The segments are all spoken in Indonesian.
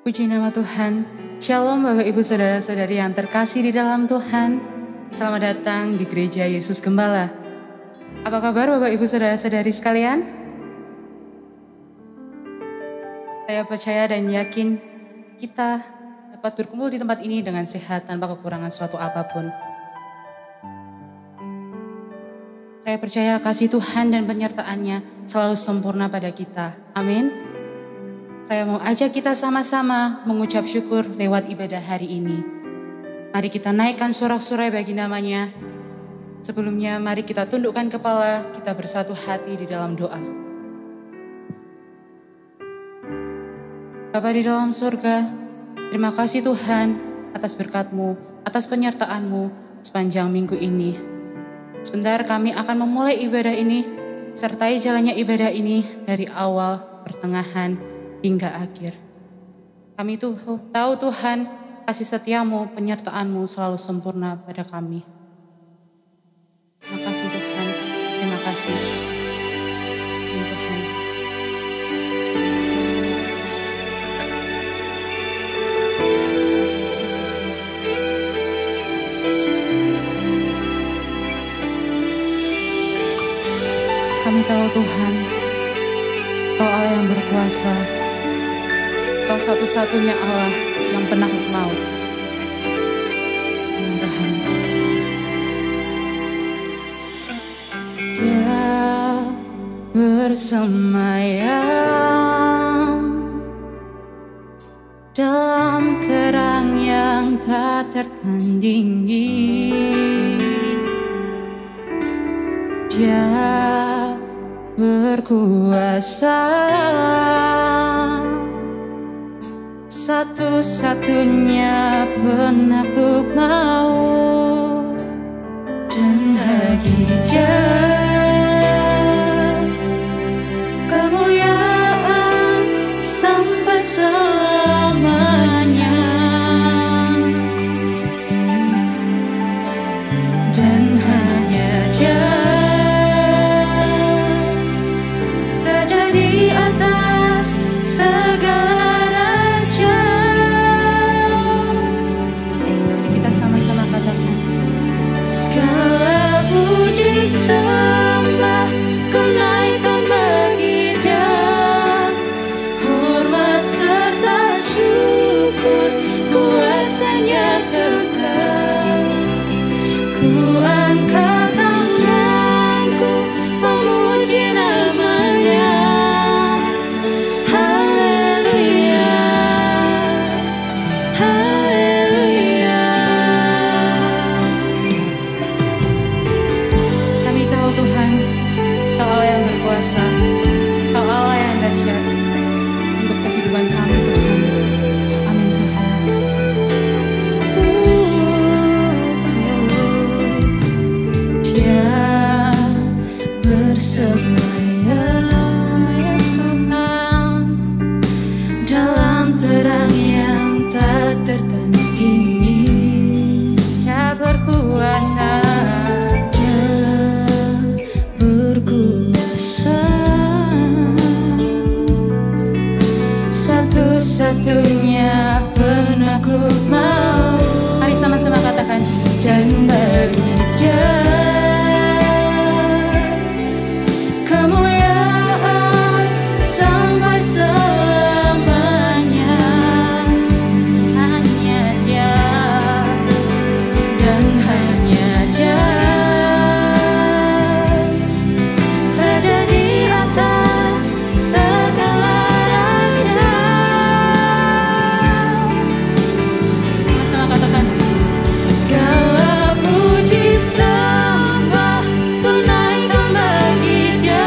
Puji nama Tuhan. Shalom Bapak Ibu Saudara-saudari yang terkasih di dalam Tuhan. Selamat datang di Gereja Yesus Gembala. Apa kabar Bapak Ibu Saudara-saudari sekalian? Saya percaya dan yakin kita dapat berkumpul di tempat ini dengan sehat tanpa kekurangan suatu apapun. Saya percaya kasih Tuhan dan penyertaan-Nya selalu sempurna pada kita. Amin. Saya mau ajak kita sama-sama mengucap syukur lewat ibadah hari ini. Mari kita naikkan sorak-sorai bagi nama-Nya. Sebelumnya mari kita tundukkan kepala, kita bersatu hati di dalam doa. Bapa di dalam surga, terima kasih Tuhan atas berkat-Mu, atas penyertaan-Mu sepanjang minggu ini. Sebentar kami akan memulai ibadah ini, sertai jalannya ibadah ini dari awal, pertengahan, hingga akhir. Kami tahu Tuhan, kasih setia-Mu, penyertaan-Mu selalu sempurna pada kami. Terima kasih Tuhan, terima kasih Tuhan. Kami tahu Tuhan, Kau Allah yang berkuasa. Kau satu-satunya Allah yang penakluk maut. Tuhan. Dia bersemayam dalam terang yang tak tertandingi. Dia berkuasa, satu-satunya penakluk maut, dan bagi Dia kemuliaan sampai selamanya, dan hanya Dia Raja di atas segala. Sembah ku naikkan bagi Dia, hormat serta syukur kuasa-Nya kekal. Ku angkat tanganku memuji nama-Nya. Haleluya, haleluya. Tuhan, Kau Allah yang berkuasa, Kau Allah yang dahsyat untuk kehidupan kami Tuhan. Amin Tuhan. Dia bersemayam dalam terang yang tak tertandingi. Dia berkuasa, satu-satunya penakluk maut. Mari sama-sama katakan, dan bagi Dia kemuliaan sampai selamanya. Hanya Dia, dan hanya Dia Raja di atas segala. Segala puji sembah ku naikkan bagi Dia,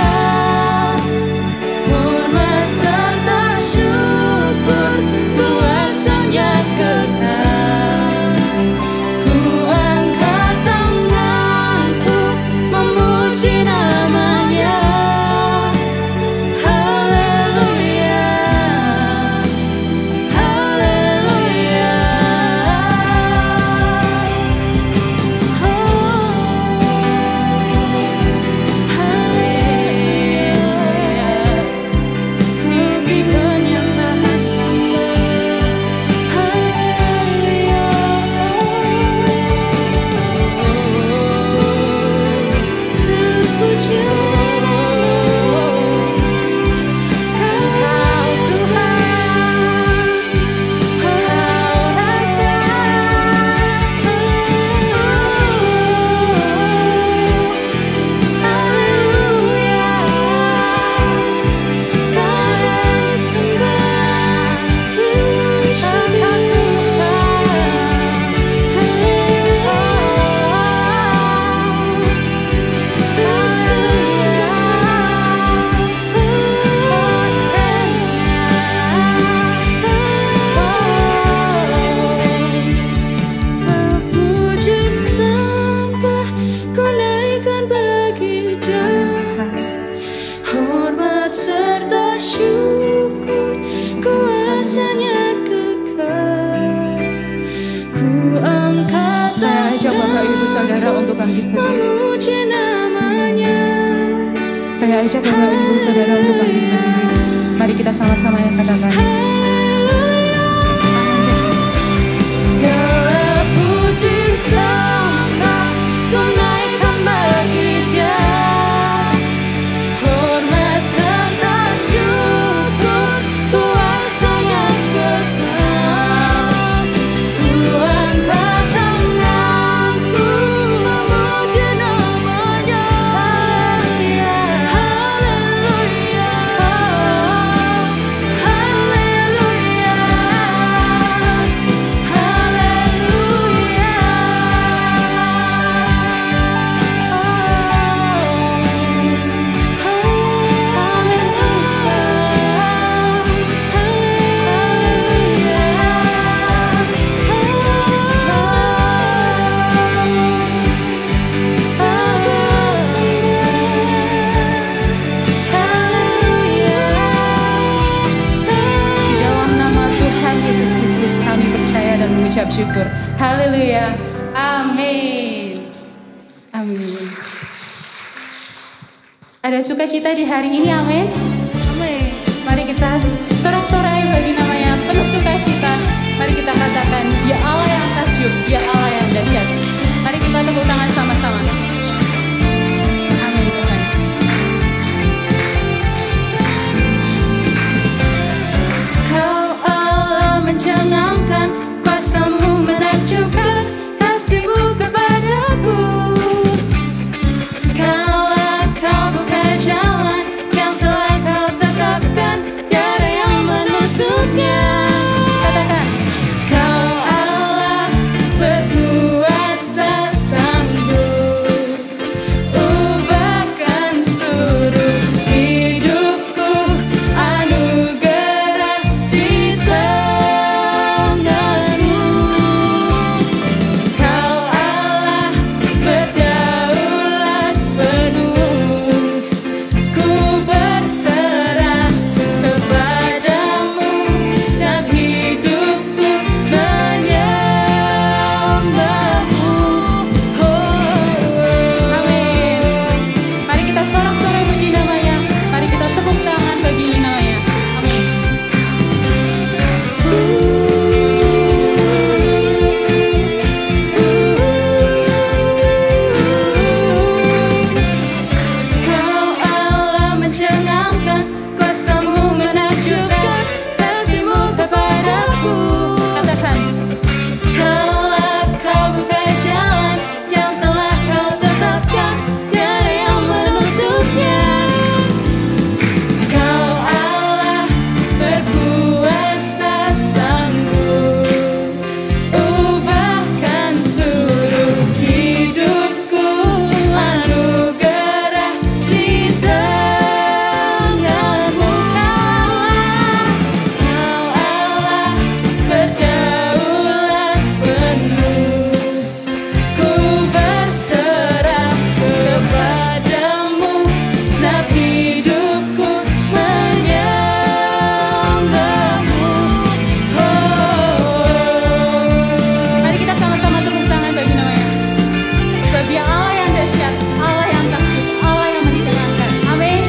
hormat serta syukur kuasa-Nya kekal. Ku angkat Bapak Ibu Saudara untuk bangkit berdiri. Saya ajak Bapak Ibu Saudara untuk bangkit berdiri. Mari kita sama-sama yang katakan. Segala puji sembah Ku naikkan bagi Dia, hormat serta syukur kuasa-Nya kekal. Ku angkat tanganku memuji nama-Nya. Haleluya, haleluya, Di dalam nama Tuhan Yesus Kristus kami percaya dan mengucap syukur. Haleluya. Amin. Amin. Ada sukacita di hari ini, amin. Amin. Mari kita sorak-sorai bagi nama-Nya penuh sukacita. Mari kita katakan, Ya Allah yang takjub, Ya Allah yang dahsyat. Mari kita tepuk tangan sama-sama. Amin Tuhan. Kau Allah mencengangkan, kuasa-Mu menakjubkan, kasih-Mu kepadaku. Kaulah Kau buka jalan yang telah Kau tetapkan, tiada yang menutupnya. Katakan, Kau Allah berkuasa sanggup ubahkan seluruh hidupku, anugerah di tangan-Mu. Kau Allah berdaulat penuh, ku berserah kepadamu, setiap hidupku menyembah-Mu. Amin. Mari kita sorak-sorai puji nama-Nya. Mari kita tepuk tangan bagi nama-Nya. Amin. Kau Allah mencengangkan, kuasa-Mu menakjubkan, kasih-Mu kepadaku. Katakan, Kaulah Kau buka jalan yang telah Kau tetapkan, tiada yang menutupnya. Kau Allah berkuasa sanggup ubahkan seluruh hidupku, anugerah di tangan-Mu. Kau Allah berdaulat penuh, ku berserah kepadamu, setiap hidupku menyembah-Mu. Mari kita sama-sama tepuk tangan bagi nama-Nya. Sebab Dia Allah yang dahsyat, Allah yang takjub, Allah yang mencengangkan. Amin.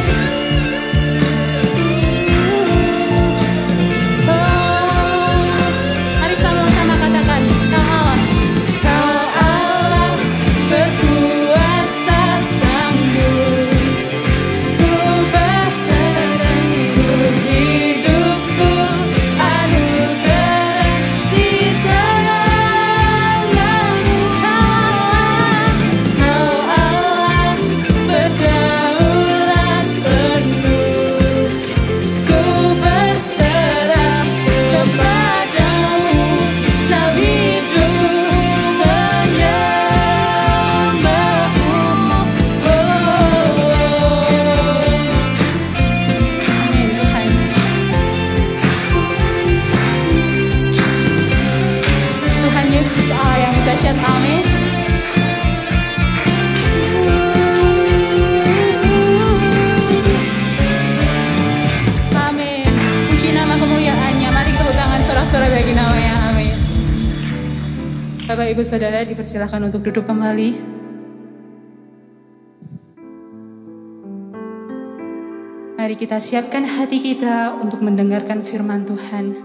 Mari sama-sama katakan, Kau Allah berkuasa sanggup, ku berserah seluruh hidupku, anugerah di tangan-Mu. Kau Bapak Ibu Saudara dipersilakan untuk duduk kembali. Mari kita siapkan hati kita untuk mendengarkan firman Tuhan.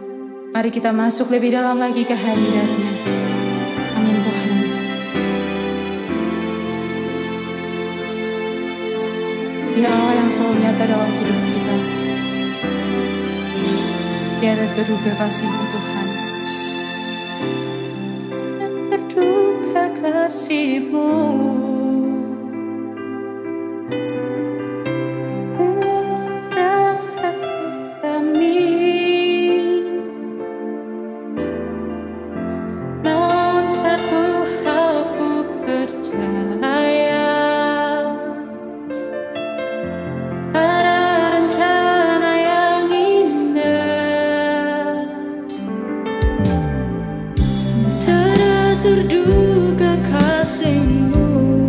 Mari kita masuk lebih dalam lagi ke hadirat-Nya. Amin Tuhan. Dia Allah yang selalu nyata dalam hidup kita. Tiada terduga kasih-Mu Tuhan. Terduga kasih-Mu. Terduga kasih-Mu.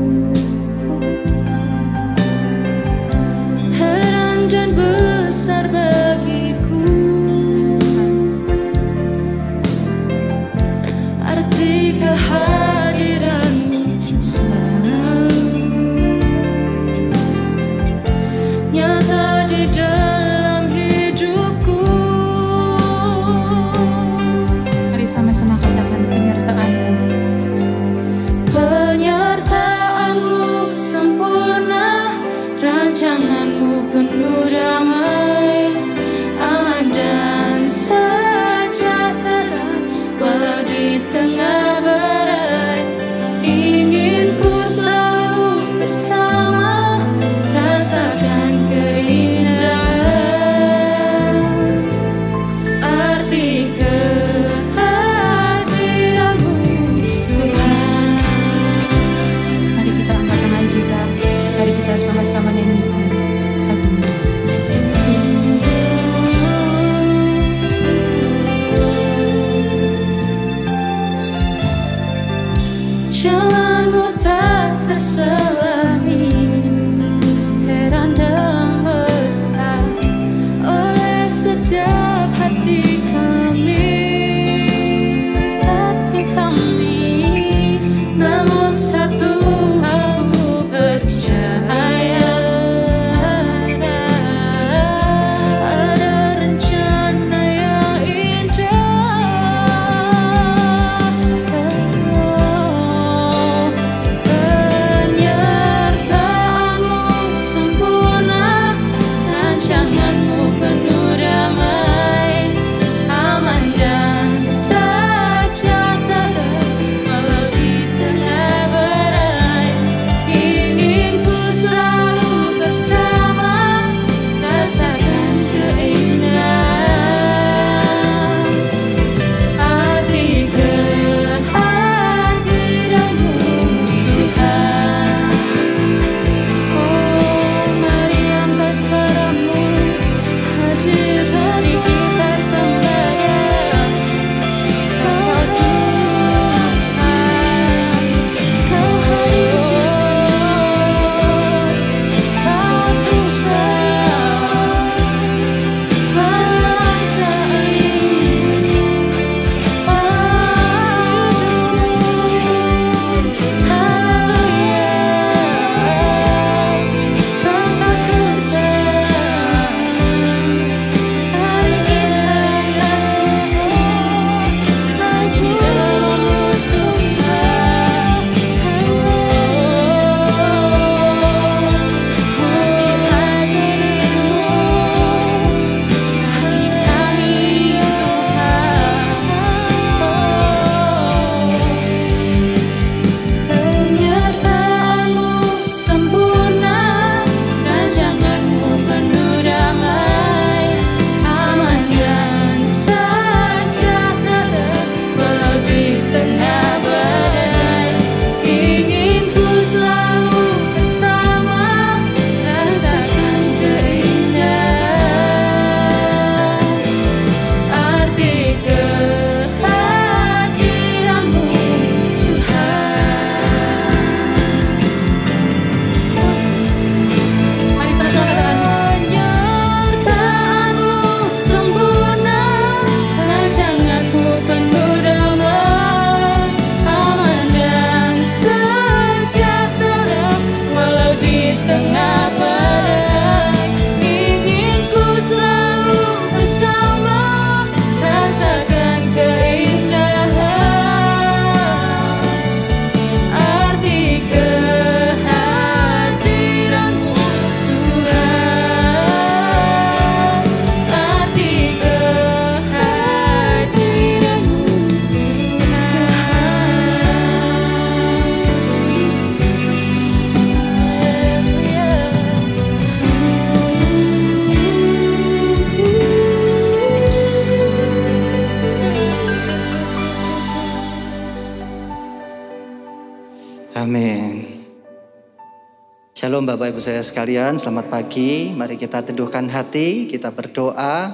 Shalom Bapak Ibu saya sekalian, selamat pagi. Mari kita teduhkan hati, kita berdoa,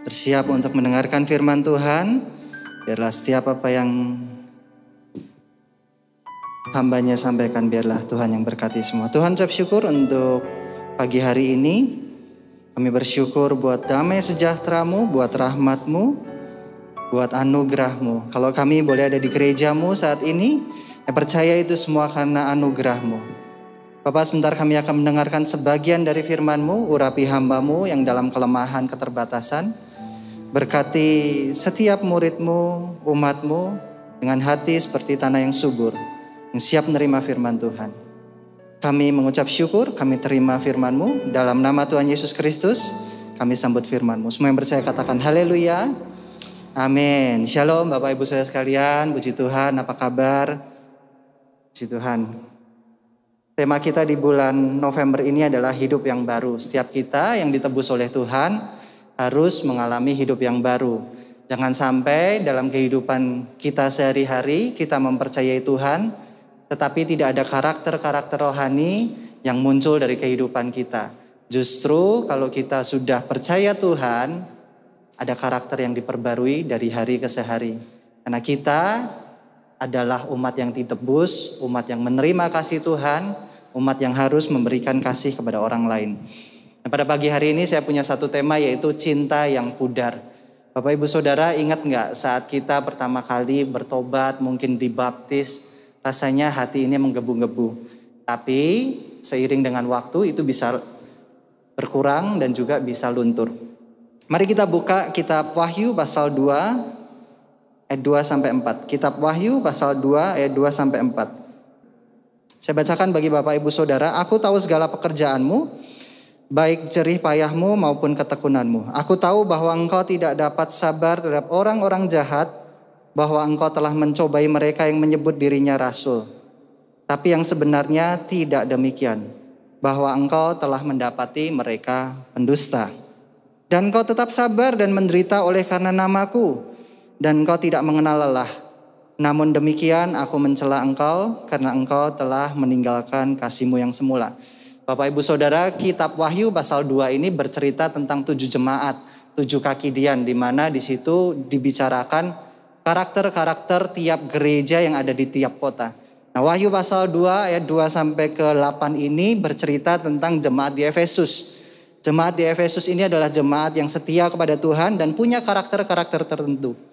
bersiap untuk mendengarkan firman Tuhan. Biarlah setiap apa yang hambanya sampaikan, biarlah Tuhan yang berkati semua. Tuhan, ucap syukur untuk pagi hari ini. Kami bersyukur buat damai sejahtera-Mu, buat rahmat-Mu, buat anugerah-Mu. Kalau kami boleh ada di gereja-Mu saat ini, saya percaya itu semua karena anugerah-Mu. Bapak, sebentar kami akan mendengarkan sebagian dari firman-Mu, urapi hamba-Mu yang dalam kelemahan keterbatasan. Berkati setiap murid-Mu, umat-Mu, dengan hati seperti tanah yang subur, yang siap menerima firman Tuhan. Kami mengucap syukur, kami terima firman-Mu. Dalam nama Tuhan Yesus Kristus, kami sambut firman-Mu. Semua yang percaya katakan haleluya. Amin. Shalom Bapak Ibu saya sekalian, puji Tuhan, apa kabar? Puji Tuhan. Tema kita di bulan November ini adalah hidup yang baru. Setiap kita yang ditebus oleh Tuhan harus mengalami hidup yang baru. Jangan sampai dalam kehidupan kita sehari-hari kita mempercayai Tuhan, tetapi tidak ada karakter-karakter rohani yang muncul dari kehidupan kita. Justru kalau kita sudah percaya Tuhan, ada karakter yang diperbarui dari hari ke hari. Karena kita adalah umat yang ditebus, umat yang menerima kasih Tuhan, umat yang harus memberikan kasih kepada orang lain. Nah, pada pagi hari ini saya punya satu tema, yaitu cinta yang pudar. Bapak Ibu Saudara, ingat gak saat kita pertama kali bertobat, mungkin dibaptis, rasanya hati ini menggebu-gebu. Tapi seiring dengan waktu itu bisa berkurang dan juga bisa luntur. Mari kita buka kitab Wahyu pasal 2 ayat 2-4. Kitab Wahyu pasal 2 ayat 2-4. Saya bacakan bagi Bapak Ibu Saudara. Aku tahu segala pekerjaanmu, baik jerih payahmu maupun ketekunanmu. Aku tahu bahwa engkau tidak dapat sabar terhadap orang-orang jahat, bahwa engkau telah mencobai mereka yang menyebut dirinya rasul. Tapi yang sebenarnya tidak demikian, bahwa engkau telah mendapati mereka pendusta. Dan engkau tetap sabar dan menderita oleh karena namaku, dan engkau tidak mengenal lelah. Namun demikian aku mencela engkau karena engkau telah meninggalkan kasih-Mu yang semula. Bapak Ibu Saudara, kitab Wahyu pasal 2 ini bercerita tentang 7 jemaat, 7 kaki dian, di mana di situ dibicarakan karakter-karakter tiap gereja yang ada di tiap kota. Nah, Wahyu pasal 2 ayat 2-8 ini bercerita tentang jemaat di Efesus. Jemaat di Efesus ini adalah jemaat yang setia kepada Tuhan dan punya karakter-karakter tertentu.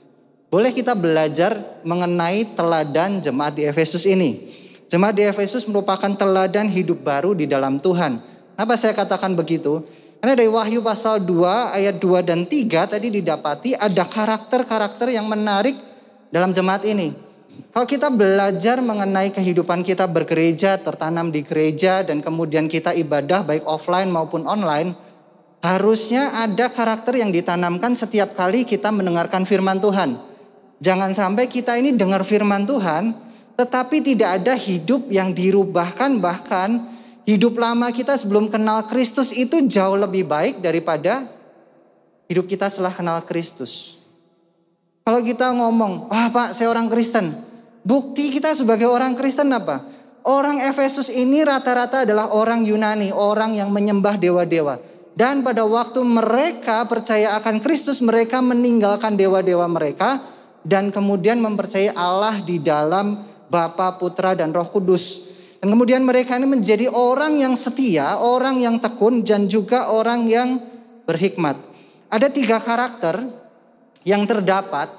Boleh kita belajar mengenai teladan jemaat di Efesus ini. Jemaat di Efesus merupakan teladan hidup baru di dalam Tuhan. Kenapa saya katakan begitu? Karena dari Wahyu pasal 2 ayat 2 dan 3 tadi didapati ada karakter-karakter yang menarik dalam jemaat ini. Kalau kita belajar mengenai kehidupan kita bergereja, tertanam di gereja, dan kemudian kita ibadah baik offline maupun online, harusnya ada karakter yang ditanamkan setiap kali kita mendengarkan firman Tuhan. Jangan sampai kita ini dengar firman Tuhan, tetapi tidak ada hidup yang dirubahkan, bahkan hidup lama kita sebelum kenal Kristus itu jauh lebih baik daripada hidup kita setelah kenal Kristus. Kalau kita ngomong, Pak saya orang Kristen, bukti kita sebagai orang Kristen apa? Orang Efesus ini rata-rata adalah orang Yunani, orang yang menyembah dewa-dewa. Dan pada waktu mereka percaya akan Kristus, mereka meninggalkan dewa-dewa mereka dan kemudian mempercayai Allah di dalam Bapa, Putra, dan Roh Kudus. Dan kemudian mereka ini menjadi orang yang setia, orang yang tekun, dan juga orang yang berhikmat. Ada 3 karakter yang terdapat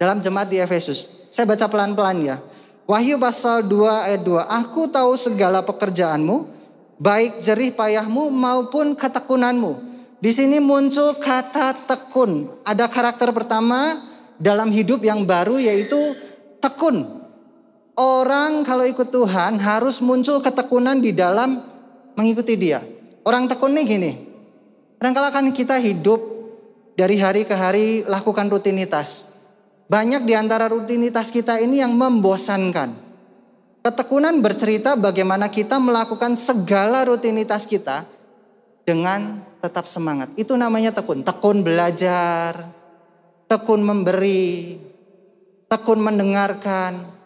dalam jemaat di Efesus. Saya baca pelan-pelan ya. Wahyu pasal 2 ayat 2. Aku tahu segala pekerjaanmu, baik jerih payahmu maupun ketekunanmu. Di sini muncul kata tekun. Ada karakter pertama dalam hidup yang baru, yaitu tekun. Orang kalau ikut Tuhan harus muncul ketekunan di dalam mengikuti Dia. Orang tekun nih gini. Kadang-kadang kan kita hidup dari hari ke hari lakukan rutinitas. Banyak di antara rutinitas kita ini yang membosankan. Ketekunan bercerita bagaimana kita melakukan segala rutinitas kita dengan tetap semangat. Itu namanya tekun. Tekun belajar, tekun memberi, tekun mendengarkan.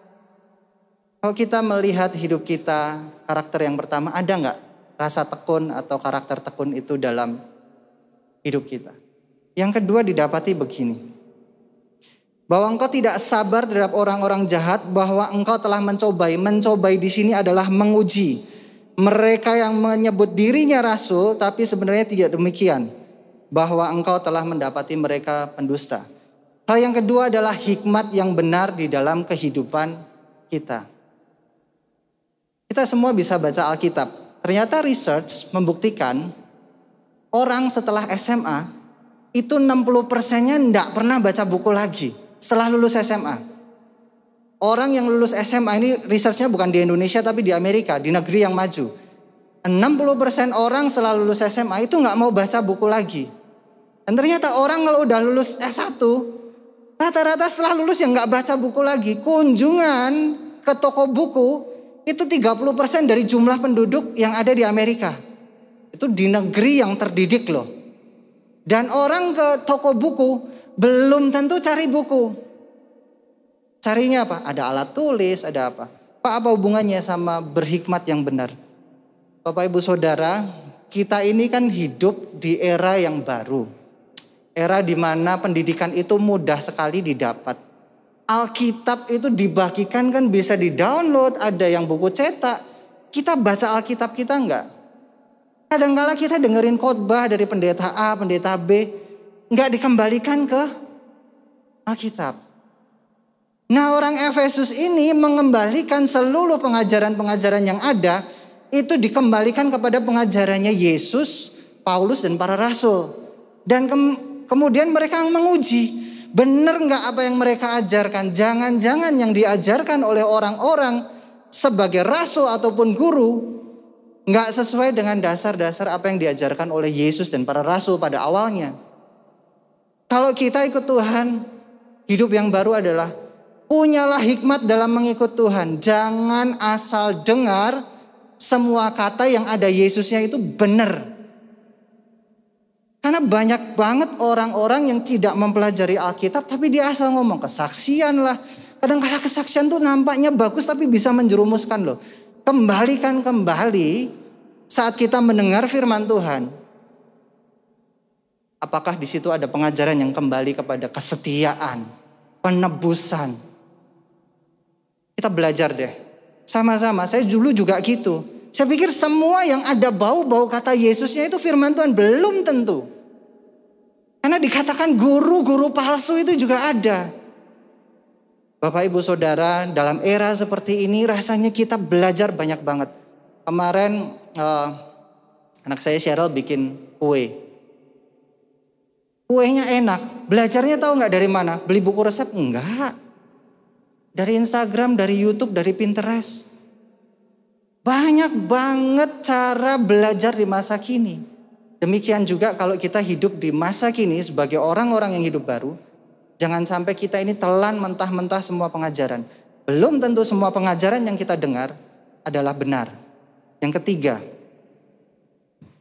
Kalau kita melihat hidup kita, karakter yang pertama, ada nggak rasa tekun atau karakter tekun itu dalam hidup kita? Yang kedua didapati begini, bahwa engkau tidak sabar terhadap orang-orang jahat, bahwa engkau telah mencobai. Mencobai di sini adalah menguji. Mereka yang menyebut dirinya rasul, tapi sebenarnya tidak demikian. Bahwa engkau telah mendapati mereka pendusta. Hal yang kedua adalah hikmat yang benar di dalam kehidupan kita. Kita semua bisa baca Alkitab. Ternyata research membuktikan orang setelah SMA itu 60%-nya enggak pernah baca buku lagi setelah lulus SMA. Orang yang lulus SMA ini researchnya bukan di Indonesia tapi di Amerika, di negeri yang maju. 60% orang setelah lulus SMA itu enggak mau baca buku lagi. Dan ternyata orang kalau udah lulus S1, rata-rata setelah lulus yang enggak baca buku lagi. Kunjungan ke toko buku itu 30% dari jumlah penduduk yang ada di Amerika. Itu di negeri yang terdidik loh. Dan orang ke toko buku belum tentu cari buku. Carinya apa? Ada alat tulis, ada apa? Pak, apa hubungannya sama berhikmat yang benar? Bapak Ibu Saudara, kita ini kan hidup di era yang baru. Era di mana pendidikan itu mudah sekali didapat. Alkitab itu dibagikan kan bisa di-download, ada yang buku cetak. Kita baca Alkitab kita enggak? Kadang-kala kita dengerin khotbah dari pendeta A, pendeta B, enggak dikembalikan ke Alkitab. Nah, orang Efesus ini mengembalikan seluruh pengajaran-pengajaran yang ada, itu dikembalikan kepada pengajarannya Yesus, Paulus dan para rasul. Dan kemudian mereka menguji, benar nggak apa yang mereka ajarkan? Jangan-jangan yang diajarkan oleh orang-orang sebagai rasul ataupun guru nggak sesuai dengan dasar-dasar apa yang diajarkan oleh Yesus dan para rasul pada awalnya. Kalau kita ikut Tuhan, hidup yang baru adalah punyalah hikmat dalam mengikut Tuhan. Jangan asal dengar semua kata yang ada Yesusnya itu benar. Karena banyak banget orang-orang yang tidak mempelajari Alkitab tapi dia asal ngomong kesaksian lah. Kadang-kadang kesaksian tuh nampaknya bagus tapi bisa menjerumuskan loh. Kembalikan kembali saat kita mendengar firman Tuhan. Apakah di situ ada pengajaran yang kembali kepada kesetiaan, penebusan? Kita belajar deh. Sama-sama, saya dulu juga gitu. Saya pikir semua yang ada bau-bau kata Yesusnya itu firman Tuhan, belum tentu. Karena dikatakan guru-guru palsu itu juga ada. Bapak Ibu Saudara, dalam era seperti ini rasanya kita belajar banyak banget. Kemarin anak saya Cheryl bikin kue. Kuenya enak. Belajarnya tahu nggak dari mana? Beli buku resep? Enggak. Dari Instagram, dari YouTube, dari Pinterest. Banyak banget cara belajar di masa kini. Demikian juga kalau kita hidup di masa kini sebagai orang-orang yang hidup baru. Jangan sampai kita ini telan mentah-mentah semua pengajaran. Belum tentu semua pengajaran yang kita dengar adalah benar. Yang ketiga,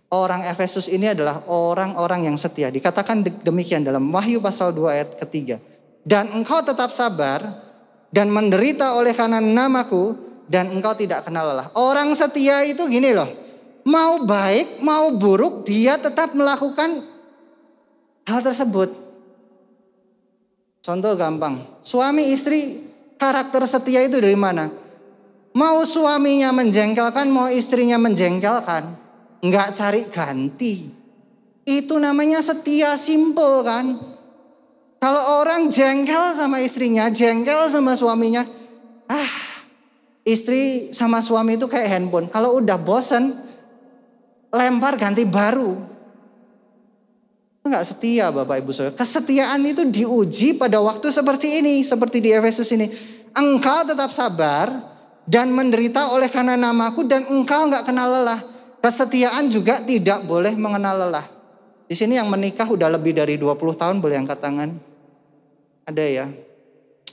orang Efesus ini adalah orang-orang yang setia. Dikatakan demikian dalam Wahyu pasal 2 ayat ketiga. Dan engkau tetap sabar dan menderita oleh karena namaku dan engkau tidak kenal lelah. Orang setia itu gini loh. Mau baik, mau buruk, dia tetap melakukan hal tersebut. Contoh gampang. Suami istri karakter setia itu dari mana? Mau suaminya menjengkelkan, mau istrinya menjengkelkan. Enggak cari ganti. Itu namanya setia, simple kan. Kalau orang jengkel sama istrinya, jengkel sama suaminya. Istri sama suami itu kayak handphone. Kalau udah bosen, lempar ganti baru. Itu enggak setia Bapak Ibu Saudara. Kesetiaan itu diuji pada waktu seperti ini. Seperti di Efesus ini. Engkau tetap sabar dan menderita oleh karena namaku dan engkau enggak kenal lelah. Kesetiaan juga tidak boleh mengenal lelah. Di sini yang menikah udah lebih dari 20 tahun boleh angkat tangan. Ada ya?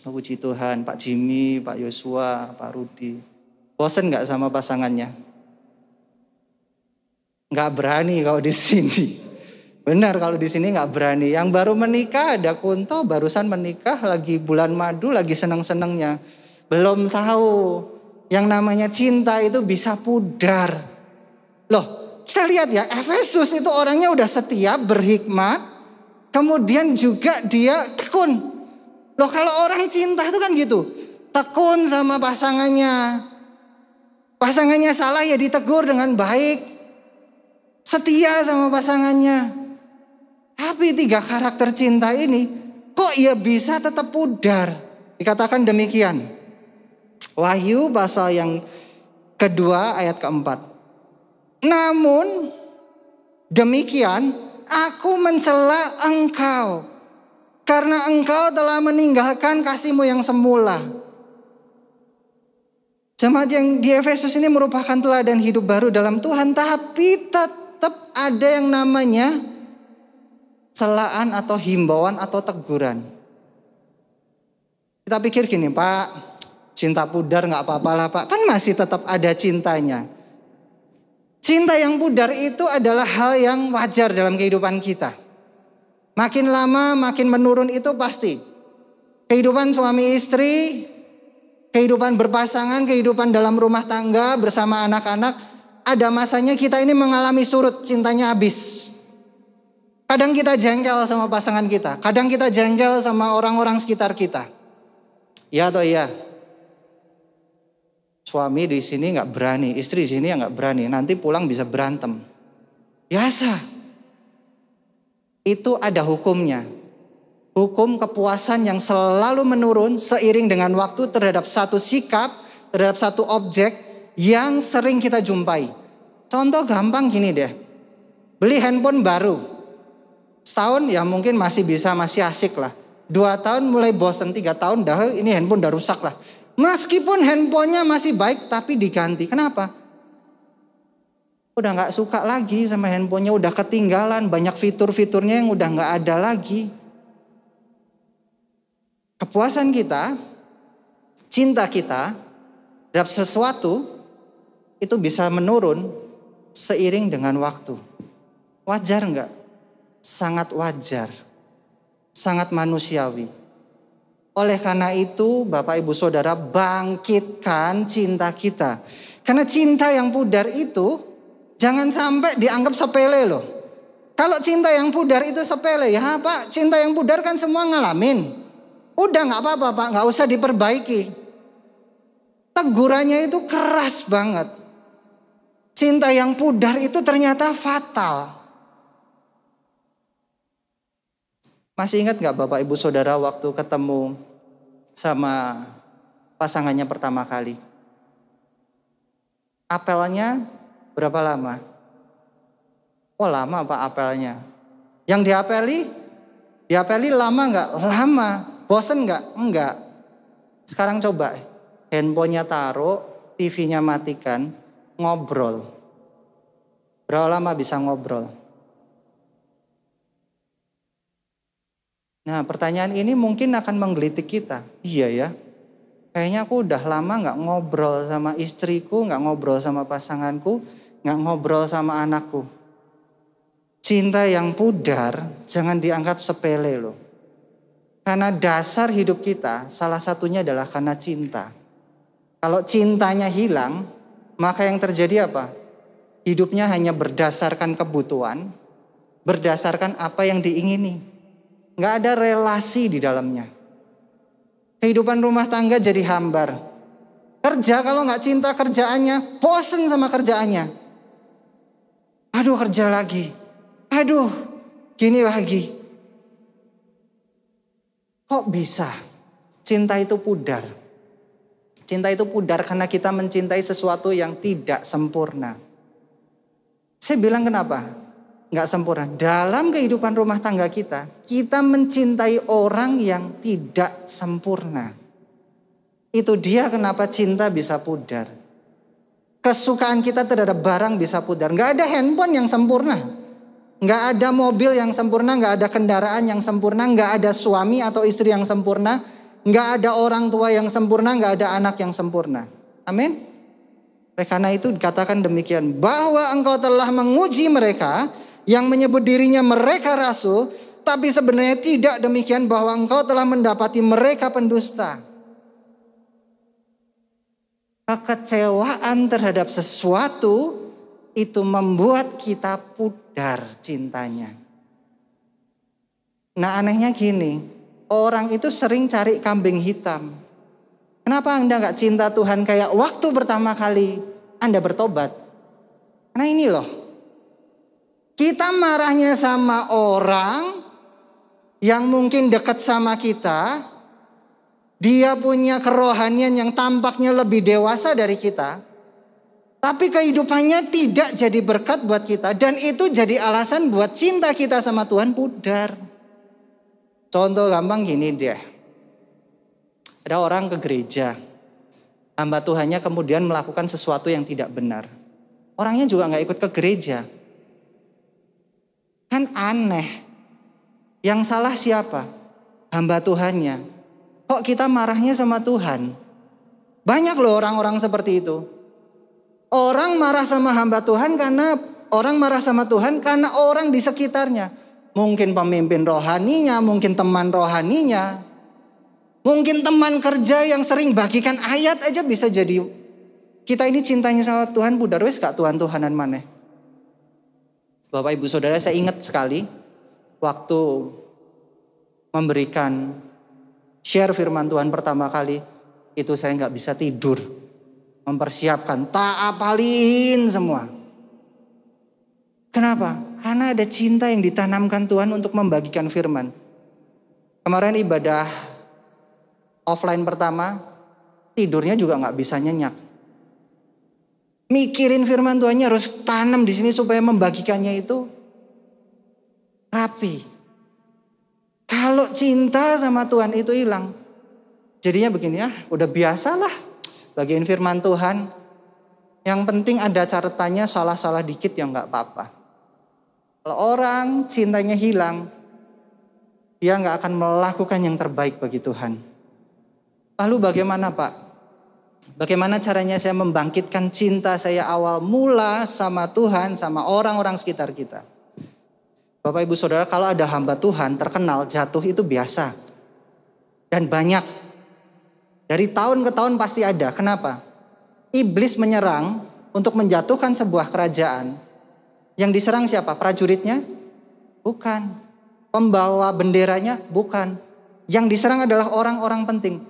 Puji Tuhan, Pak Jimmy, Pak Yosua, Pak Rudi. Bosen gak sama pasangannya? Gak berani kalau di sini. Benar kalau di sini gak berani. Yang baru menikah ada Kunto, barusan menikah lagi bulan madu, lagi seneng-senengnya. Belum tahu yang namanya cinta itu bisa pudar. Loh, kita lihat ya, Efesus itu orangnya udah setia, berhikmat, kemudian juga dia tekun. Loh, kalau orang cinta itu kan gitu, tekun sama pasangannya. Pasangannya salah ya ditegur dengan baik, setia sama pasangannya. Tapi 3 karakter cinta ini kok ia bisa tetap pudar? Dikatakan demikian. Wahyu pasal yang kedua ayat keempat. Namun demikian aku mencela engkau karena engkau telah meninggalkan kasihmu yang semula. Jemaat yang di Efesus ini merupakan teladan hidup baru dalam Tuhan, tapi tetap ada yang namanya celaan atau himbauan atau teguran. Kita pikir gini, Pak, cinta pudar gak apa-apa lah Pak, kan masih tetap ada cintanya. Cinta yang pudar itu adalah hal yang wajar dalam kehidupan kita. Makin lama makin menurun itu pasti. Kehidupan suami istri, kehidupan berpasangan, kehidupan dalam rumah tangga bersama anak-anak, ada masanya kita ini mengalami surut, cintanya habis. Kadang kita jengkel sama pasangan kita, kadang kita jengkel sama orang-orang sekitar kita. Ya atau iya? Suami di sini nggak berani, istri di sini nggak berani, nanti pulang bisa berantem. Biasa. Itu ada hukumnya. Hukum kepuasan yang selalu menurun seiring dengan waktu terhadap satu sikap, terhadap satu objek yang sering kita jumpai. Contoh gampang gini deh. Beli handphone baru. Setahun ya mungkin masih bisa, masih asik lah. 2 tahun mulai bosan, 3 tahun dah ini handphone udah rusak lah. Meskipun handphonenya masih baik tapi diganti. Kenapa? Udah gak suka lagi sama handphonenya, udah ketinggalan. Banyak fitur-fiturnya yang udah gak ada lagi. Kepuasan kita, cinta kita terhadap sesuatu itu bisa menurun seiring dengan waktu. Wajar gak? Sangat wajar. Sangat manusiawi. Oleh karena itu Bapak Ibu Saudara, bangkitkan cinta kita. Karena cinta yang pudar itu jangan sampai dianggap sepele loh. Kalau cinta yang pudar itu sepele, ya Pak, cinta yang pudar kan semua ngalamin. Udah gak apa-apa Pak, gak usah diperbaiki. Tegurannya itu keras banget. Cinta yang pudar itu ternyata fatal. Masih ingat gak Bapak Ibu Saudara waktu ketemu sama pasangannya pertama kali? Apelnya berapa lama? Oh lama Pak apelnya. Yang diapeli lama gak? Lama. Bosen gak? Enggak. Sekarang coba handphonenya taruh, TV-nya matikan, ngobrol. Berapa lama bisa ngobrol? Nah pertanyaan ini mungkin akan menggelitik kita. Iya ya, kayaknya aku udah lama gak ngobrol sama istriku, gak ngobrol sama pasanganku, gak ngobrol sama anakku. Cinta yang pudar jangan dianggap sepele loh. Karena dasar hidup kita salah satunya adalah karena cinta. Kalau cintanya hilang, maka yang terjadi apa? Hidupnya hanya berdasarkan kebutuhan, berdasarkan apa yang diingini. Gak ada relasi di dalamnya. Kehidupan rumah tangga jadi hambar. Kerja kalau gak cinta kerjaannya, bosen sama kerjaannya. Aduh kerja lagi. Aduh gini lagi. Kok bisa? Cinta itu pudar. Cinta itu pudar karena kita mencintai sesuatu yang tidak sempurna. Saya bilang kenapa? Gak sempurna. Dalam kehidupan rumah tangga kita mencintai orang yang tidak sempurna. Itu dia kenapa cinta bisa pudar. Kesukaan kita terhadap barang bisa pudar. Gak ada handphone yang sempurna. Gak ada mobil yang sempurna, gak ada kendaraan yang sempurna, gak ada suami atau istri yang sempurna, gak ada orang tua yang sempurna, gak ada anak yang sempurna. Amin. Oleh karena itu dikatakan demikian, bahwa engkau telah menguji mereka yang menyebut dirinya mereka rasul, tapi sebenarnya tidak demikian, bahwa engkau telah mendapati mereka pendusta. Kekecewaan terhadap sesuatu itu membuat kita pudar cintanya. Nah, anehnya gini, orang itu sering cari kambing hitam. Kenapa Anda gak cinta Tuhan kayak waktu pertama kali Anda bertobat? Karena ini loh, kita marahnya sama orang yang mungkin dekat sama kita. Dia punya kerohanian yang tampaknya lebih dewasa dari kita. Tapi kehidupannya tidak jadi berkat buat kita. Dan itu jadi alasan buat cinta kita sama Tuhan pudar. Contoh gampang gini deh. Ada orang ke gereja. Hamba Tuhannya kemudian melakukan sesuatu yang tidak benar. Orangnya juga gak ikut ke gereja. Kan aneh. Yang salah siapa? Hamba Tuhannya. Kok kita marahnya sama Tuhan? Banyak loh orang-orang seperti itu. Orang marah sama hamba Tuhan karena orang di sekitarnya. Mungkin pemimpin rohaninya, mungkin teman rohaninya. Mungkin teman kerja yang sering bagikan ayat aja bisa jadi. Kita ini cintanya sama Tuhan pudar wes gak Tuhan-Tuhanan maneh. Bapak Ibu Saudara, saya ingat sekali waktu memberikan share firman Tuhan pertama kali, itu saya gak bisa tidur. Mempersiapkan, tak apalin semua. Kenapa? Karena ada cinta yang ditanamkan Tuhan untuk membagikan firman. Kemarin ibadah offline pertama, tidurnya juga gak bisa nyenyak. Mikirin firman Tuhannya harus tanam di sini supaya membagikannya itu rapi. Kalau cinta sama Tuhan itu hilang, jadinya begini ya, udah biasalah bagian firman Tuhan. Yang penting ada catatannya, salah-salah dikit ya nggak apa-apa. Kalau orang cintanya hilang, dia nggak akan melakukan yang terbaik bagi Tuhan. Lalu bagaimana Pak? Bagaimana caranya saya membangkitkan cinta saya awal mula sama Tuhan, sama orang-orang sekitar kita? Bapak Ibu Saudara, kalau ada hamba Tuhan terkenal jatuh itu biasa. Dan banyak. Dari tahun ke tahun pasti ada. Kenapa? Iblis menyerang untuk menjatuhkan sebuah kerajaan. Yang diserang siapa? Prajuritnya? Bukan. Pembawa benderanya? Bukan. Yang diserang adalah orang-orang penting.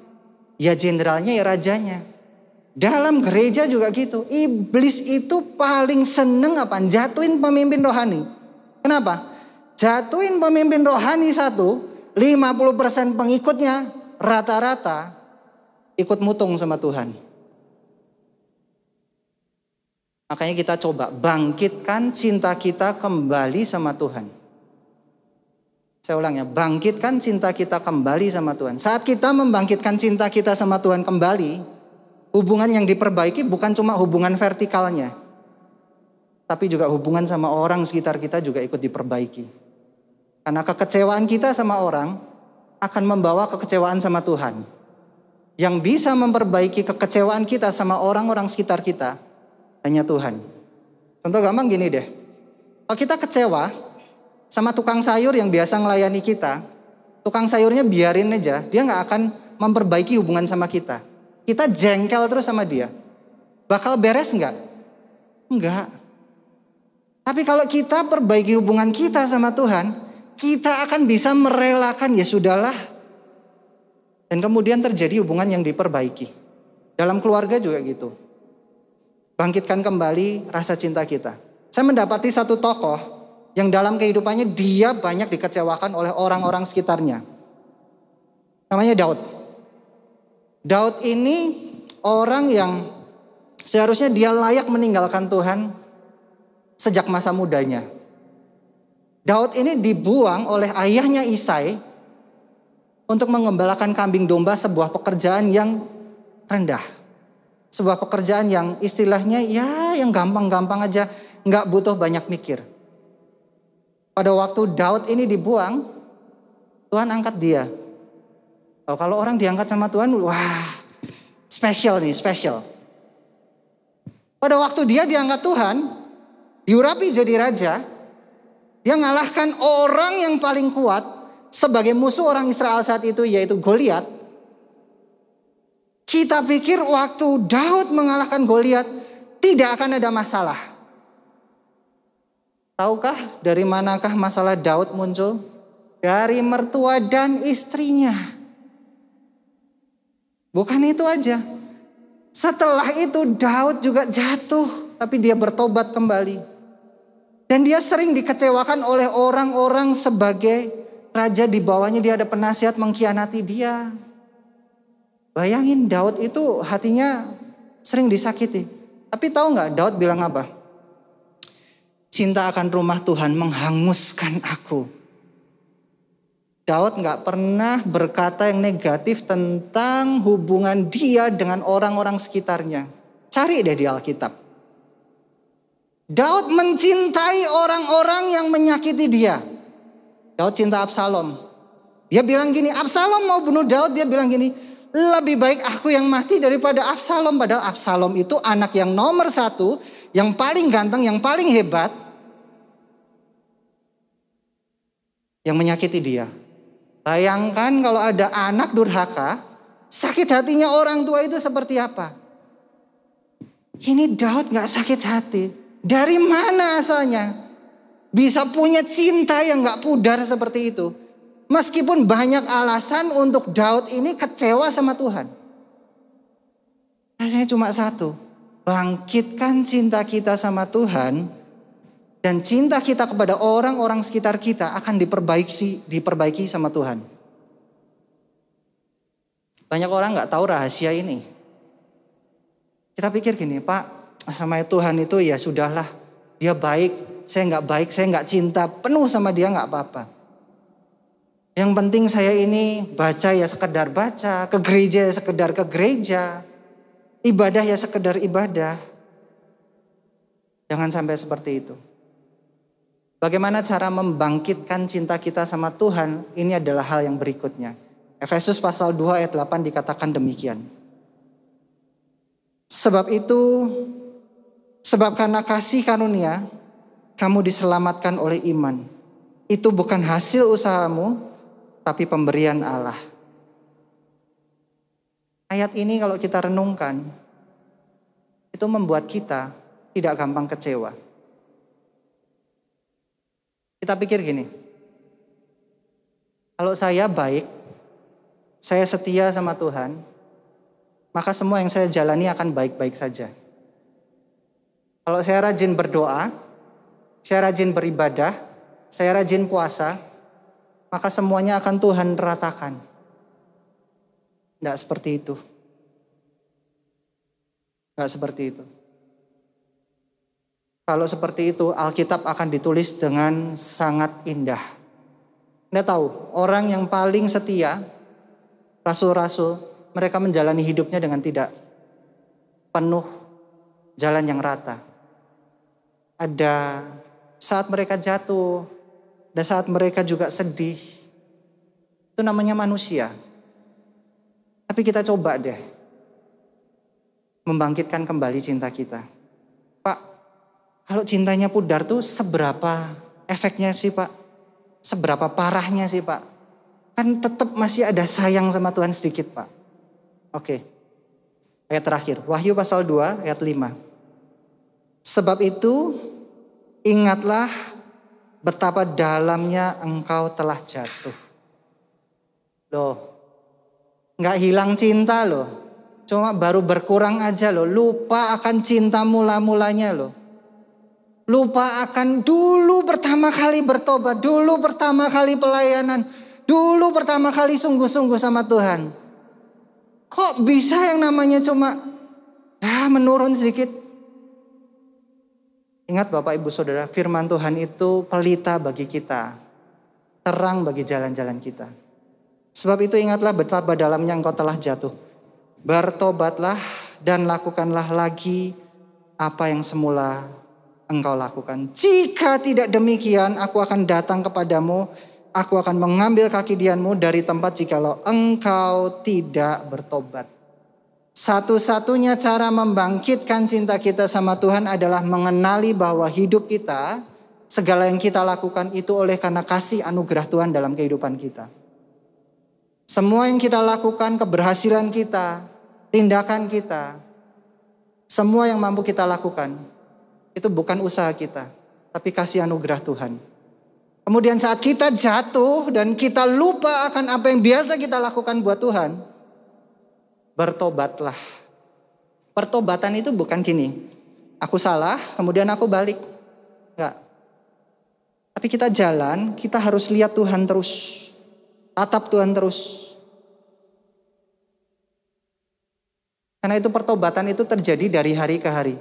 Ya jenderalnya, ya rajanya. Dalam gereja juga gitu. Iblis itu paling seneng apa? Jatuhin pemimpin rohani. Kenapa? Jatuhin pemimpin rohani satu, 50% pengikutnya rata-rata ikut mutung sama Tuhan. Makanya kita coba bangkitkan cinta kita kembali sama Tuhan. Saya ulang ya, bangkitkan cinta kita kembali sama Tuhan. Saat kita membangkitkan cinta kita sama Tuhan kembali, hubungan yang diperbaiki bukan cuma hubungan vertikalnya, tapi juga hubungan sama orang sekitar kita juga ikut diperbaiki. Karena kekecewaan kita sama orang akan membawa kekecewaan sama Tuhan. Yang bisa memperbaiki kekecewaan kita sama orang-orang sekitar kita hanya Tuhan. Contoh gampang gini deh. Kalau kita kecewa sama tukang sayur yang biasa melayani kita, tukang sayurnya biarin aja, dia gak akan memperbaiki hubungan sama kita. Kita jengkel terus sama dia. Bakal beres gak? Enggak. Tapi kalau kita perbaiki hubungan kita sama Tuhan, kita akan bisa merelakan, ya sudahlah. Dan kemudian terjadi hubungan yang diperbaiki. Dalam keluarga juga gitu. Bangkitkan kembali rasa cinta kita. Saya mendapati satu tokoh yang dalam kehidupannya dia banyak dikecewakan oleh orang-orang sekitarnya. Namanya Daud. Daud ini orang yang seharusnya dia layak meninggalkan Tuhan sejak masa mudanya. Daud ini dibuang oleh ayahnya Isai untuk mengembalakan kambing domba, sebuah pekerjaan yang rendah. Sebuah pekerjaan yang istilahnya ya yang gampang-gampang aja, nggak butuh banyak mikir. Pada waktu Daud ini dibuang, Tuhan angkat dia. Oh, kalau orang diangkat sama Tuhan, wah spesial nih, spesial. Pada waktu dia diangkat Tuhan, diurapi jadi raja, dia ngalahkan orang yang paling kuat sebagai musuh orang Israel saat itu, yaitu Goliat. Kita pikir waktu Daud mengalahkan Goliat tidak akan ada masalah. Tahukah dari manakah masalah Daud muncul? Dari mertua dan istrinya. Bukan itu aja. Setelah itu Daud juga jatuh, tapi dia bertobat kembali. Dan dia sering dikecewakan oleh orang-orang sebagai raja di bawahnya. Dia ada penasihat mengkhianati dia. Bayangin Daud itu hatinya sering disakiti. Tapi tahu nggak Daud bilang apa? Cinta akan rumah Tuhan menghanguskan aku. Daud nggak pernah berkata yang negatif tentang hubungan dia dengan orang-orang sekitarnya. Cari deh di Alkitab. Daud mencintai orang-orang yang menyakiti dia. Daud cinta Absalom. Dia bilang gini, Absalom mau bunuh Daud, dia bilang gini, lebih baik aku yang mati daripada Absalom. Padahal Absalom itu anak yang nomor 1, yang paling ganteng, yang paling hebat, yang menyakiti dia. Bayangkan kalau ada anak durhaka, sakit hatinya orang tua itu seperti apa? Ini Daud gak sakit hati. Dari mana asalnya? Bisa punya cinta yang gak pudar seperti itu. Meskipun banyak alasan untuk Daud ini kecewa sama Tuhan. Rasanya cuma satu. Bangkitkan cinta kita sama Tuhan. Dan cinta kita kepada orang-orang sekitar kita akan diperbaiki sama Tuhan. Banyak orang gak tahu rahasia ini. Kita pikir gini, Pak, sama Tuhan itu ya sudahlah. Dia baik, saya gak baik, saya gak cinta penuh sama dia gak apa-apa. Yang penting saya ini baca ya sekedar baca, ke gereja ya sekedar ke gereja, ibadah ya sekedar ibadah. Jangan sampai seperti itu. Bagaimana cara membangkitkan cinta kita sama Tuhan? Ini adalah hal yang berikutnya. Efesus pasal 2 ayat 8 dikatakan demikian. Sebab karena kasih karunia, kamu diselamatkan oleh iman. Itu bukan hasil usahamu, tapi pemberian Allah. Ayat ini kalau kita renungkan, itu membuat kita tidak gampang kecewa. Kita pikir gini, kalau saya baik, saya setia sama Tuhan, maka semua yang saya jalani akan baik-baik saja. Kalau saya rajin berdoa, saya rajin beribadah, saya rajin puasa, maka semuanya akan Tuhan ratakan. Tidak seperti itu. Tidak seperti itu. Kalau seperti itu, Alkitab akan ditulis dengan sangat indah. Anda tahu, orang yang paling setia, rasul-rasul, mereka menjalani hidupnya dengan tidak penuh jalan yang rata. Ada saat mereka jatuh, ada saat mereka juga sedih. Itu namanya manusia. Tapi kita coba deh membangkitkan kembali cinta kita. Pak, kalau cintanya pudar tuh seberapa efeknya sih Pak? Seberapa parahnya sih Pak? Kan tetap masih ada sayang sama Tuhan sedikit Pak. Oke. Ayat terakhir. Wahyu pasal 2 ayat 5. Sebab itu ingatlah betapa dalamnya engkau telah jatuh. Loh. Gak hilang cinta loh. Cuma baru berkurang aja loh. Lupa akan cinta mula-mulanya loh. Lupa akan dulu pertama kali bertobat, dulu pertama kali pelayanan, dulu pertama kali sungguh-sungguh sama Tuhan. Kok bisa yang namanya cuma menurun sedikit? Ingat Bapak Ibu Saudara, firman Tuhan itu pelita bagi kita, terang bagi jalan-jalan kita. Sebab itu ingatlah betapa dalamnya engkau telah jatuh. Bertobatlah dan lakukanlah lagi apa yang semula engkau lakukan. Jika tidak demikian, aku akan datang kepadamu. Aku akan mengambil kaki dianmu dari tempat jikalau engkau tidak bertobat. Satu-satunya cara membangkitkan cinta kita sama Tuhan adalah mengenali bahwa hidup kita, segala yang kita lakukan itu oleh karena kasih anugerah Tuhan dalam kehidupan kita. Semua yang kita lakukan, keberhasilan kita, tindakan kita, semua yang mampu kita lakukan, itu bukan usaha kita, tapi kasih anugerah Tuhan. Kemudian saat kita jatuh dan kita lupa akan apa yang biasa kita lakukan buat Tuhan, bertobatlah. Pertobatan itu bukan gini, aku salah, kemudian aku balik. Enggak. Tapi kita jalan, kita harus lihat Tuhan terus. Tatap Tuhan terus. Karena itu pertobatan itu terjadi dari hari ke hari.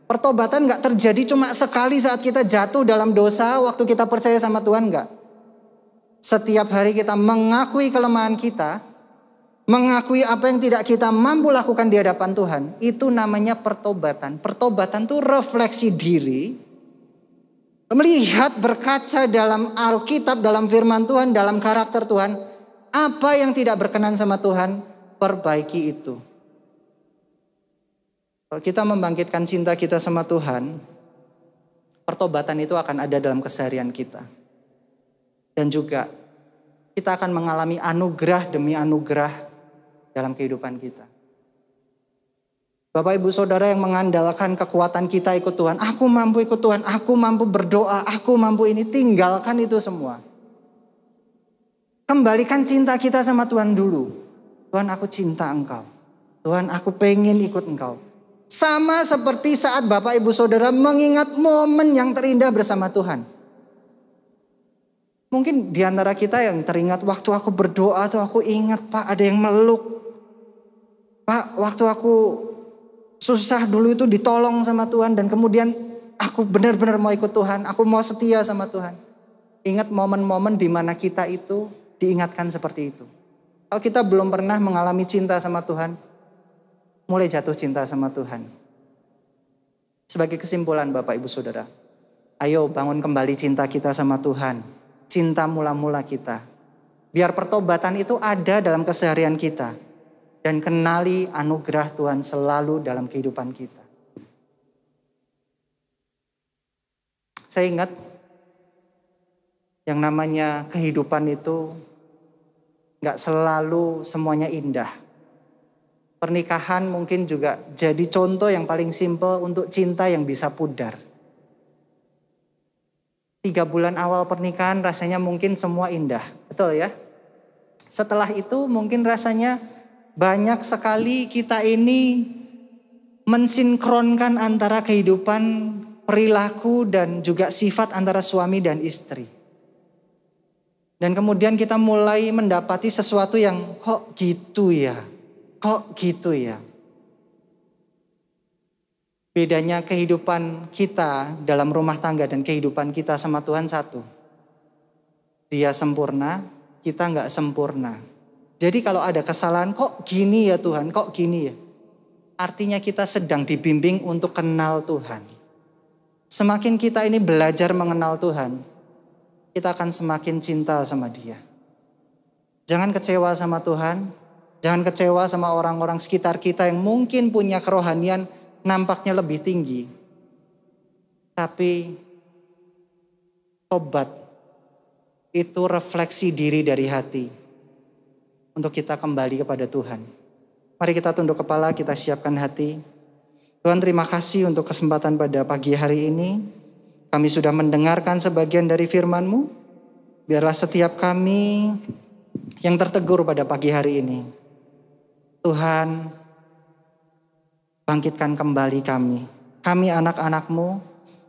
Pertobatan gak terjadi cuma sekali saat kita jatuh dalam dosa, waktu kita percaya sama Tuhan, enggak. Setiap hari kita mengakui kelemahan kita, mengakui apa yang tidak kita mampu lakukan di hadapan Tuhan. Itu namanya pertobatan. Pertobatan itu refleksi diri, melihat, berkaca dalam Alkitab, dalam firman Tuhan, dalam karakter Tuhan. Apa yang tidak berkenan sama Tuhan, perbaiki itu. Kalau kita membangkitkan cinta kita sama Tuhan, pertobatan itu akan ada dalam keseharian kita. Dan juga kita akan mengalami anugerah demi anugerah dalam kehidupan kita. Bapak Ibu Saudara yang mengandalkan kekuatan kita ikut Tuhan. Aku mampu ikut Tuhan, aku mampu berdoa, aku mampu ini. Tinggalkan itu semua. Kembalikan cinta kita sama Tuhan dulu. Tuhan, aku cinta Engkau. Tuhan, aku pengen ikut Engkau. Sama seperti saat Bapak Ibu Saudara mengingat momen yang terindah bersama Tuhan. Mungkin di antara kita yang teringat waktu aku berdoa tuh aku ingat, Pak, ada yang meluk. Pak, waktu aku susah dulu itu ditolong sama Tuhan dan kemudian aku benar-benar mau ikut Tuhan, aku mau setia sama Tuhan. Ingat momen-momen di mana kita itu diingatkan seperti itu. Kalau kita belum pernah mengalami cinta sama Tuhan, mulai jatuh cinta sama Tuhan. Sebagai kesimpulan Bapak Ibu Saudara, ayo bangun kembali cinta kita sama Tuhan. Cinta mula-mula kita. Biar pertobatan itu ada dalam keseharian kita. Dan kenali anugerah Tuhan selalu dalam kehidupan kita. Saya ingat yang namanya kehidupan itu gak selalu semuanya indah. Pernikahan mungkin juga jadi contoh yang paling simpel untuk cinta yang bisa pudar. 3 bulan awal pernikahan rasanya mungkin semua indah. Betul ya? Setelah itu mungkin rasanya banyak sekali kita ini mensinkronkan antara kehidupan, perilaku dan juga sifat antara suami dan istri. Dan kemudian kita mulai mendapati sesuatu yang kok gitu ya? Kok gitu ya? Bedanya kehidupan kita dalam rumah tangga dan kehidupan kita sama Tuhan satu. Dia sempurna, kita gak sempurna. Jadi kalau ada kesalahan, kok gini ya Tuhan, kok gini ya? Artinya kita sedang dibimbing untuk kenal Tuhan. Semakin kita ini belajar mengenal Tuhan, kita akan semakin cinta sama Dia. Jangan kecewa sama Tuhan. Jangan kecewa sama orang-orang sekitar kita yang mungkin punya kerohanian nampaknya lebih tinggi. Tapi tobat itu refleksi diri dari hati untuk kita kembali kepada Tuhan. Mari kita tunduk kepala, kita siapkan hati. Tuhan, terima kasih untuk kesempatan pada pagi hari ini. Kami sudah mendengarkan sebagian dari firman-Mu. Biarlah setiap kami yang tertegur pada pagi hari ini, Tuhan, bangkitkan kembali kami. Kami anak-anak-Mu.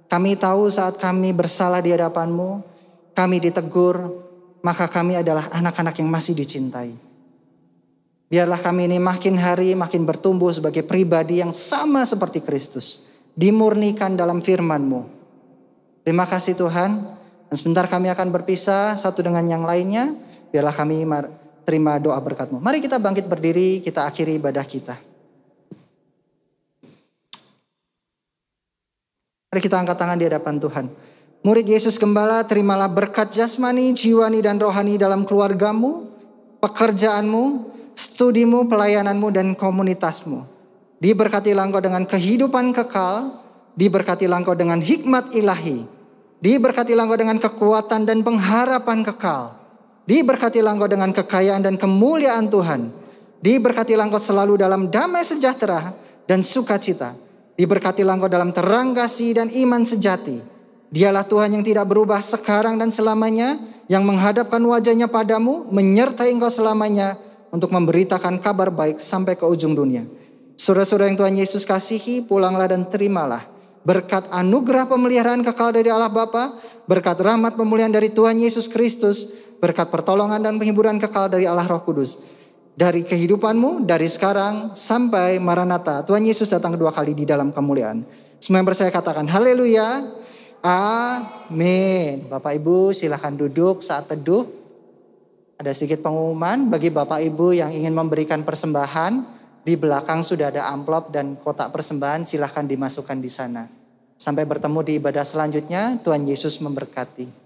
Kami tahu saat kami bersalah di hadapan-Mu, kami ditegur, maka kami adalah anak-anak yang masih dicintai. Biarlah kami ini makin hari makin bertumbuh sebagai pribadi yang sama seperti Kristus. Dimurnikan dalam firman-Mu. Terima kasih Tuhan. Dan sebentar kami akan berpisah satu dengan yang lainnya. Biarlah kami terima doa berkat-Mu. Mari kita bangkit berdiri, kita akhiri ibadah kita. Mari kita angkat tangan di hadapan Tuhan. Murid Yesus Gembala, terimalah berkat jasmani, jiwani dan rohani dalam keluargamu, pekerjaanmu, studimu, pelayananmu dan komunitasmu. Diberkatilah engkau dengan kehidupan kekal, diberkatilah engkau dengan hikmat ilahi, diberkatilah engkau dengan kekuatan dan pengharapan kekal. Diberkatilah engkau dengan kekayaan dan kemuliaan Tuhan. Diberkatilah engkau selalu dalam damai sejahtera dan sukacita. Diberkatilah engkau dalam terang kasih dan iman sejati. Dialah Tuhan yang tidak berubah sekarang dan selamanya, yang menghadapkan wajahnya padamu, menyertai engkau selamanya, untuk memberitakan kabar baik sampai ke ujung dunia. Saudara-saudara yang Tuhan Yesus kasihi, pulanglah dan terimalah berkat anugerah pemeliharaan kekal dari Allah Bapa, berkat rahmat pemulihan dari Tuhan Yesus Kristus, berkat pertolongan dan penghiburan kekal dari Allah Roh Kudus. Dari kehidupanmu, dari sekarang sampai Maranatha, Tuhan Yesus datang kedua kali di dalam kemuliaan. Semua yang percaya katakan haleluya, amin. Bapak Ibu silakan duduk saat teduh. Ada sedikit pengumuman bagi Bapak Ibu yang ingin memberikan persembahan. Di belakang sudah ada amplop dan kotak persembahan, silahkan dimasukkan di sana. Sampai bertemu di ibadah selanjutnya, Tuhan Yesus memberkati.